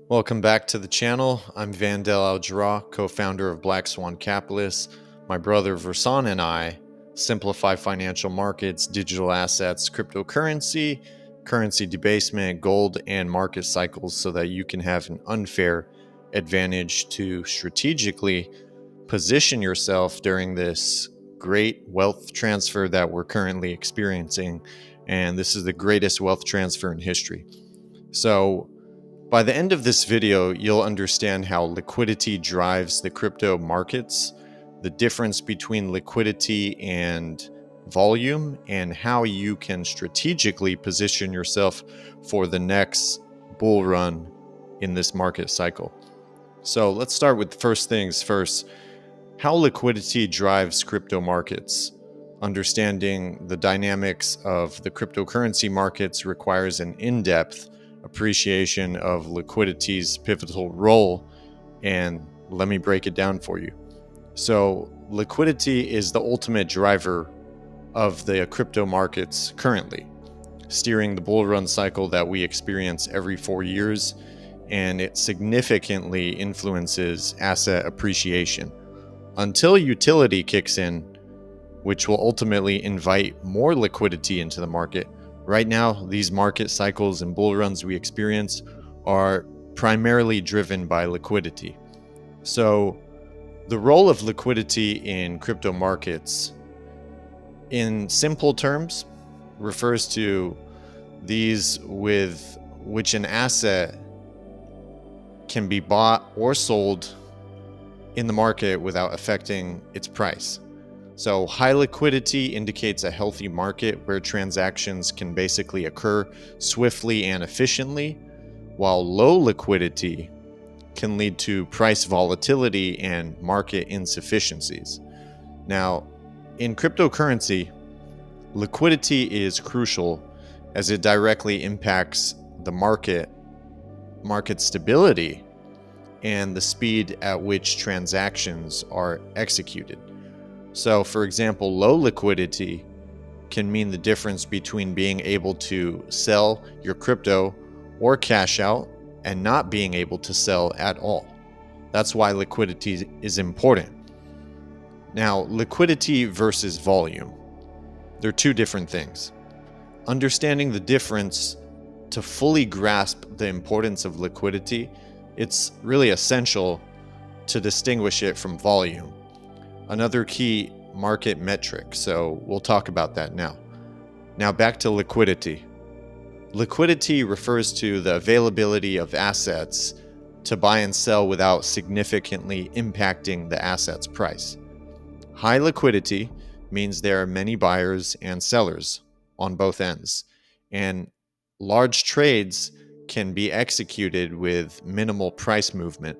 Welcome back to the channel. I'm Vandell Aljarrah, co-founder of Black Swan Capitalists. My brother Versan and I simplify financial markets, digital assets, cryptocurrency, currency debasement, gold, and market cycles so that you can have an unfair advantage to strategically position yourself during this great wealth transfer that we're currently experiencing. And this is the greatest wealth transfer in history. So, by the end of this video, you'll understand how liquidity drives the crypto markets, the difference between liquidity and volume, and how you can strategically position yourself for the next bull run in this market cycle. So let's start with first things first. How liquidity drives crypto markets. Understanding the dynamics of the cryptocurrency markets requires an in-depth appreciation of liquidity's pivotal role, and let me break it down for you. So, liquidity is the ultimate driver of the crypto markets currently, steering the bull run cycle that we experience every 4 years, and it significantly influences asset appreciation until utility kicks in, which will ultimately invite more liquidity into the market. Right now, these market cycles and bull runs we experience are primarily driven by liquidity. So, the role of liquidity in crypto markets, in simple terms, refers to these with which an asset can be bought or sold in the market without affecting its price. So high liquidity indicates a healthy market where transactions can basically occur swiftly and efficiently, while low liquidity can lead to price volatility and market insufficiencies. Now, in cryptocurrency, liquidity is crucial as it directly impacts the market stability, and the speed at which transactions are executed. So, for example, low liquidity can mean the difference between being able to sell your crypto or cash out and not being able to sell at all. That's why liquidity is important. Now, liquidity versus volume. They're two different things. Understanding the difference to fully grasp the importance of liquidity, it's really essential to distinguish it from volume, another key market metric. So we'll talk about that now. Now back to liquidity. Liquidity refers to the availability of assets to buy and sell without significantly impacting the asset's price. High liquidity means there are many buyers and sellers on both ends, and large trades can be executed with minimal price movement.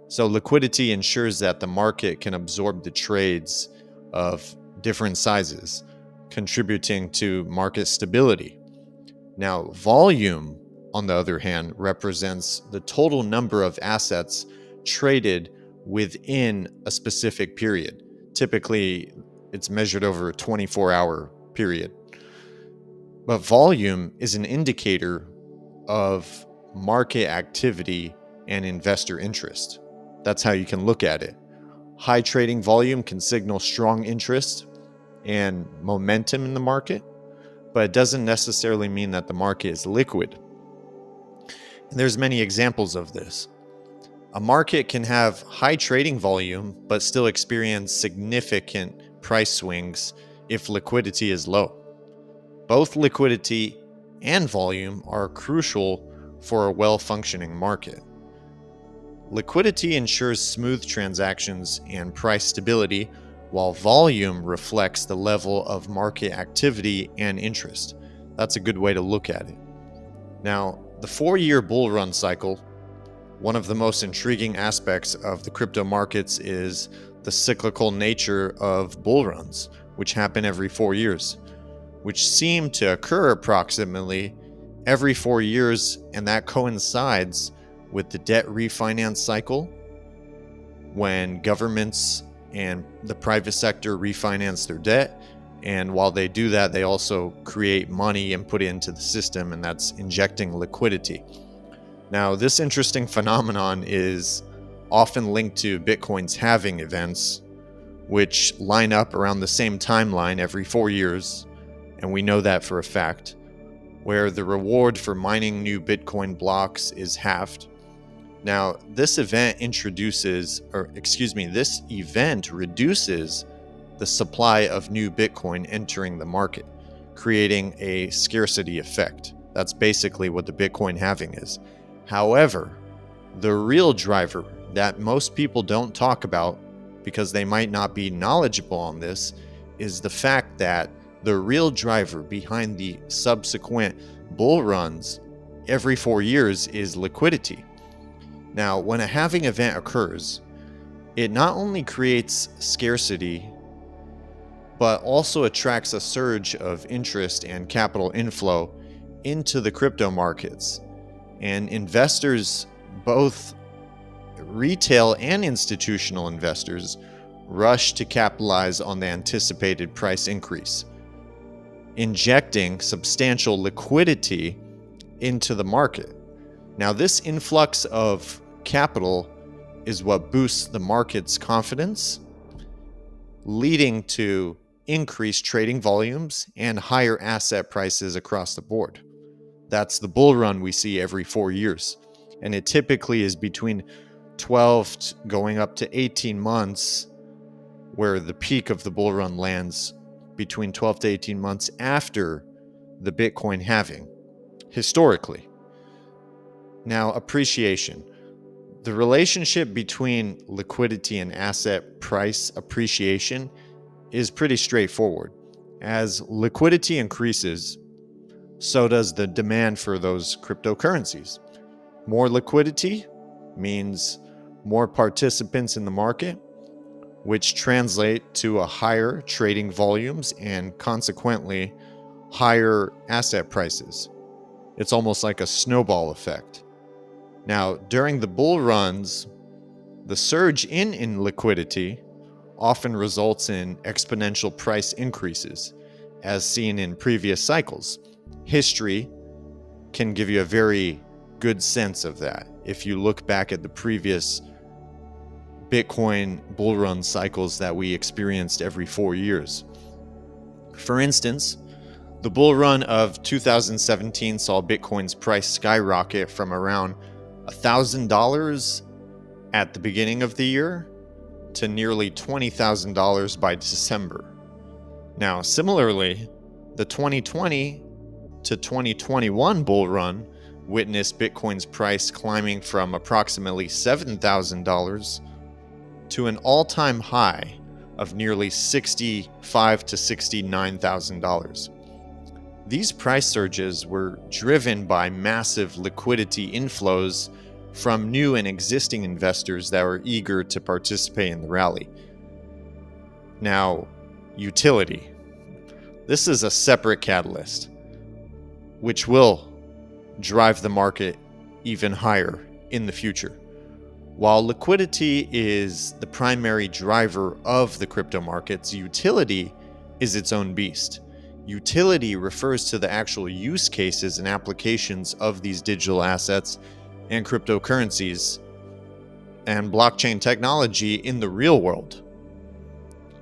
So liquidity ensures that the market can absorb the trades of different sizes, contributing to market stability. Now, volume, on the other hand, represents the total number of assets traded within a specific period. Typically, it's measured over a 24-hour period. But volume is an indicator of market activity and investor interest. That's how you can look at it. High trading volume can signal strong interest and momentum in the market, but it doesn't necessarily mean that the market is liquid. And there's many examples of this. A market can have high trading volume, but still experience significant price swings if liquidity is low. Both liquidity and volume are crucial for a well-functioning market. Liquidity ensures smooth transactions and price stability, while volume reflects the level of market activity and interest. That's a good way to look at it. Now, the 4-year bull run cycle, one of the most intriguing aspects of the crypto markets is the cyclical nature of bull runs, which happen every 4 years, which seem to occur approximately every 4 years, and that coincides with the debt refinance cycle, when governments and the private sector refinance their debt. And while they do that, they also create money and put it into the system, and that's injecting liquidity. Now, this interesting phenomenon is often linked to Bitcoin's halving events, which line up around the same timeline every 4 years, and we know that for a fact, where the reward for mining new Bitcoin blocks is halved. Now, this event reduces the supply of new Bitcoin entering the market, creating a scarcity effect. That's basically what the Bitcoin halving is. However, the real driver that most people don't talk about, because they might not be knowledgeable on this, is the fact that the real driver behind the subsequent bull runs every 4 years is liquidity. Now, when a halving event occurs, it not only creates scarcity, but also attracts a surge of interest and capital inflow into the crypto markets. And investors, both retail and institutional investors, rush to capitalize on the anticipated price increase, injecting substantial liquidity into the market. Now, this influx of capital is what boosts the market's confidence, leading to increased trading volumes and higher asset prices across the board. That's the bull run we see every 4 years, and it typically is between 12 going up to 18 months, where the peak of the bull run lands between 12 to 18 months after the Bitcoin halving, historically. Now, appreciation. The relationship between liquidity and asset price appreciation is pretty straightforward. As liquidity increases, so does the demand for those cryptocurrencies. More liquidity means more participants in the market, which translate to a higher trading volumes and consequently higher asset prices. It's almost like a snowball effect. Now, during the bull runs, the surge in liquidity often results in exponential price increases, as seen in previous cycles. History can give you a very good sense of that if you look back at the previous Bitcoin bull run cycles that we experienced every 4 years. For instance, the bull run of 2017 saw Bitcoin's price skyrocket from around $1,000 at the beginning of the year to nearly $20,000 by December. Now, similarly, the 2020 to 2021 bull run witnessed Bitcoin's price climbing from approximately $7,000 to an all-time high of nearly $65,000 to $69,000. These price surges were driven by massive liquidity inflows from new and existing investors that were eager to participate in the rally. Now, utility. This is a separate catalyst, which will drive the market even higher in the future. While liquidity is the primary driver of the crypto markets, utility is its own beast. Utility refers to the actual use cases and applications of these digital assets and cryptocurrencies and blockchain technology in the real world.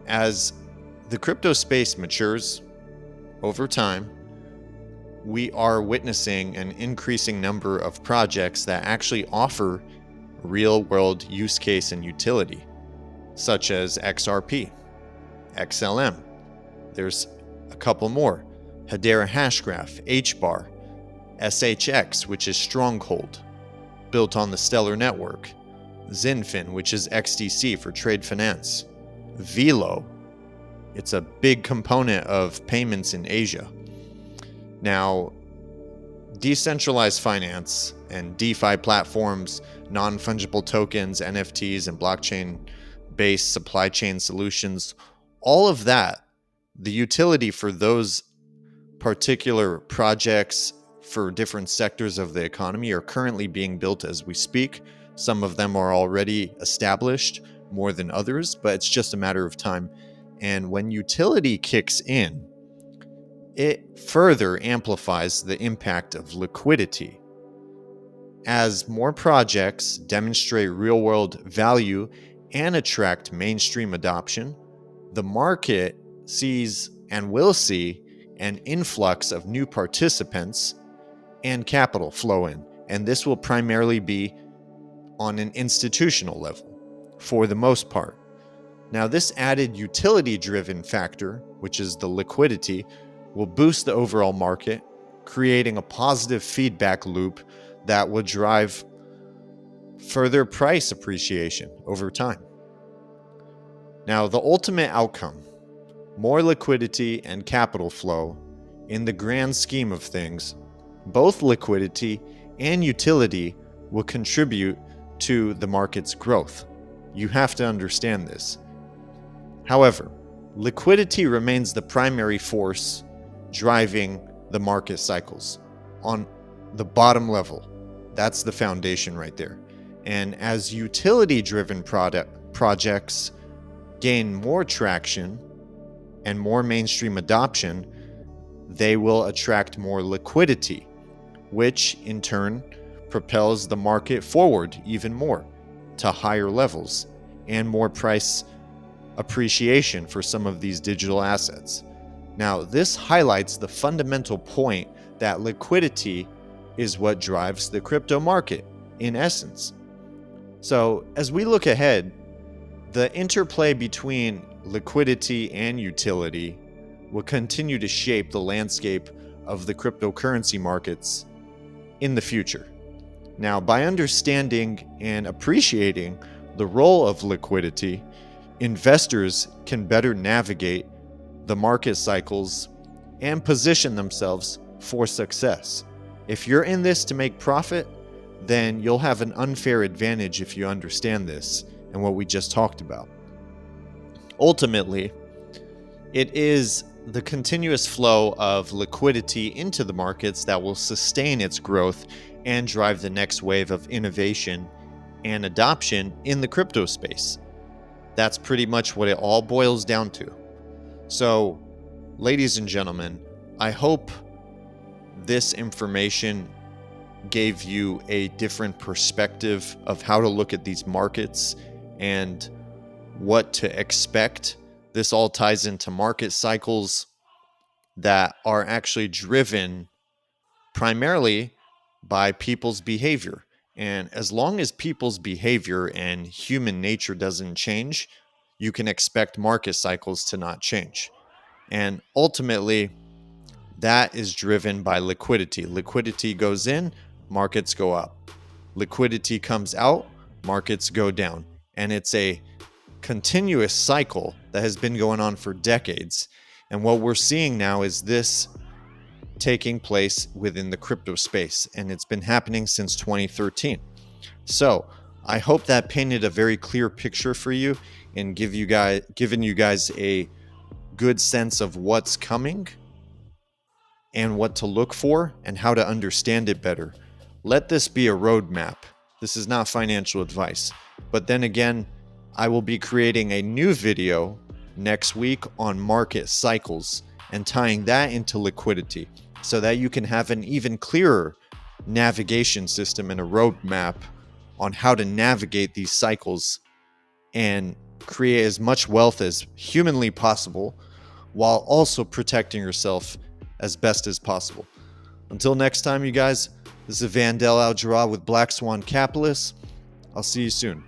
As the crypto space matures over time, we are witnessing an increasing number of projects that actually offer real-world use case and utility, such as XRP, XLM. There's a couple more: Hedera Hashgraph, HBAR, SHX, which is Stronghold, built on the Stellar Network, Zinfin, which is XDC for trade finance, Velo. It's a big component of payments in Asia. Now, decentralized finance and DeFi platforms, non-fungible tokens, NFTs, and blockchain-based supply chain solutions, all of that, the utility for those particular projects for different sectors of the economy are currently being built as we speak. Some of them are already established more than others, but it's just a matter of time. And when utility kicks in, it further amplifies the impact of liquidity. As more projects demonstrate real-world value and attract mainstream adoption, the market sees and will see an influx of new participants and capital flow in, and this will primarily be on an institutional level for the most part. Now, this added utility-driven factor, which is the liquidity, will boost the overall market, creating a positive feedback loop that will drive further price appreciation over time. Now, the ultimate outcome, more liquidity and capital flow, in the grand scheme of things, both liquidity and utility will contribute to the market's growth. You have to understand this. However, liquidity remains the primary force driving the market cycles on the bottom level. That's the foundation right there. And as utility-driven projects gain more traction and more mainstream adoption, they will attract more liquidity, which in turn propels the market forward even more to higher levels and more price appreciation for some of these digital assets. Now, this highlights the fundamental point that liquidity is what drives the crypto market in essence. So, as we look ahead, the interplay between liquidity and utility will continue to shape the landscape of the cryptocurrency markets in the future. Now, by understanding and appreciating the role of liquidity, investors can better navigate the market cycles and position themselves for success. If you're in this to make profit, then you'll have an unfair advantage if you understand this and what we just talked about. Ultimately, it is the continuous flow of liquidity into the markets that will sustain its growth and drive the next wave of innovation and adoption in the crypto space. That's pretty much what it all boils down to. So, ladies and gentlemen, I hope this information gave you a different perspective of how to look at these markets and what to expect. This all ties into market cycles that are actually driven primarily by people's behavior. And as long as people's behavior and human nature doesn't change, you can expect market cycles to not change. And ultimately, that is driven by liquidity. Liquidity goes in, markets go up. Liquidity comes out, markets go down. And it's a continuous cycle that has been going on for decades. And what we're seeing now is this taking place within the crypto space, and it's been happening since 2013. So I hope that painted a very clear picture for you and given you guys a good sense of what's coming and what to look for and how to understand it better. Let this be a roadmap. This is not financial advice. But then again, I will be creating a new video next week on market cycles and tying that into liquidity so that you can have an even clearer navigation system and a roadmap on how to navigate these cycles and create as much wealth as humanly possible while also protecting yourself as best as possible. Until next time, you guys, this is Vandell Aljarrah with Black Swan Capitalists. I'll see you soon.